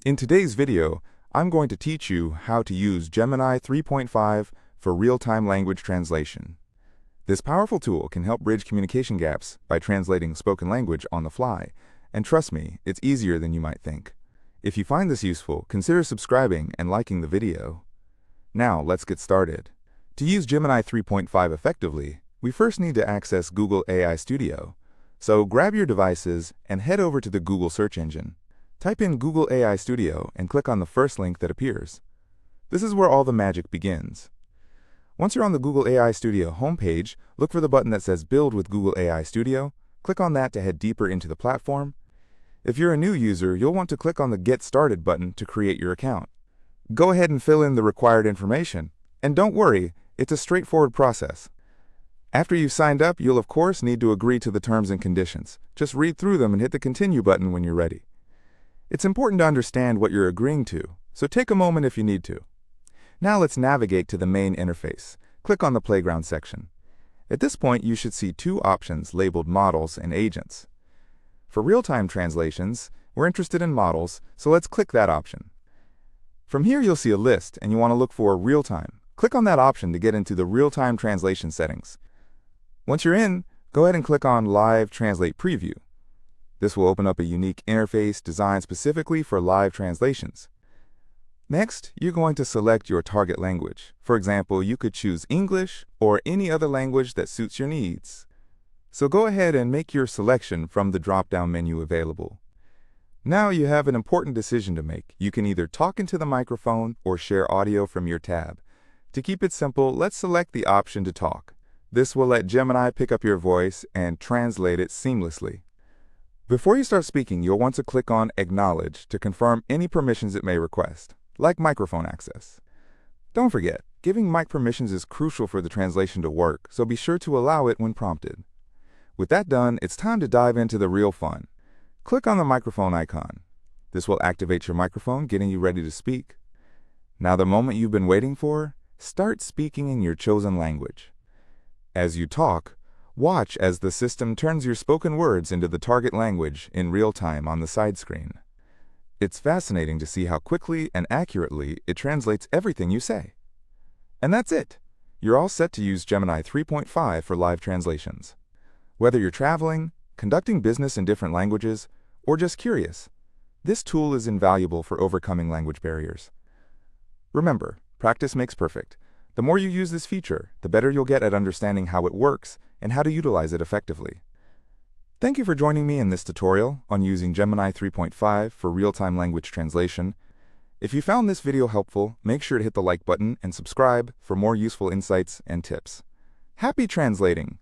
In today's video, I'm going to teach you how to use Gemini 3.5 for real-time language translation. This powerful tool can help bridge communication gaps by translating spoken language on the fly, and trust me, it's easier than you might think. If you find this useful, consider subscribing and liking the video. Now, let's get started. To use Gemini 3.5 effectively, we first need to access Google AI Studio. So grab your devices and head over to the Google search engine. Type in Google AI Studio and click on the first link that appears. This is where all the magic begins. Once you're on the Google AI Studio homepage, look for the button that says Build with Google AI Studio. Click on that to head deeper into the platform. If you're a new user, you'll want to click on the Get Started button to create your account. Go ahead and fill in the required information. And don't worry, it's a straightforward process. After you've signed up, you'll of course need to agree to the terms and conditions. Just read through them and hit the Continue button when you're ready. It's important to understand what you're agreeing to, so take a moment if you need to. Now let's navigate to the main interface. Click on the Playground section. At this point, you should see two options labeled Models and Agents. For real-time translations, we're interested in Models, so let's click that option. From here, you'll see a list, and you want to look for Real-Time. Click on that option to get into the real-time translation settings. Once you're in, go ahead and click on Live Translate Preview. This will open up a unique interface designed specifically for live translations. Next, you're going to select your target language. For example, you could choose English or any other language that suits your needs. So go ahead and make your selection from the drop-down menu available. Now you have an important decision to make. You can either talk into the microphone or share audio from your tab. To keep it simple, let's select the option to talk. This will let Gemini pick up your voice and translate it seamlessly. Before you start speaking, you'll want to click on Acknowledge to confirm any permissions it may request, like microphone access. Don't forget, giving mic permissions is crucial for the translation to work, so be sure to allow it when prompted. With that done, it's time to dive into the real fun. Click on the microphone icon. This will activate your microphone, getting you ready to speak. Now the moment you've been waiting for, start speaking in your chosen language. As you talk, watch as the system turns your spoken words into the target language in real time on the side screen. It's fascinating to see how quickly and accurately it translates everything you say. And that's it. You're all set to use Gemini 3.5 for live translations. Whether you're traveling, conducting business in different languages, or just curious, this tool is invaluable for overcoming language barriers. Remember, practice makes perfect. The more you use this feature, the better you'll get at understanding how it works and how to utilize it effectively. Thank you for joining me in this tutorial on using Gemini 3.5 for real-time language translation. If you found this video helpful, make sure to hit the like button and subscribe for more useful insights and tips. Happy translating!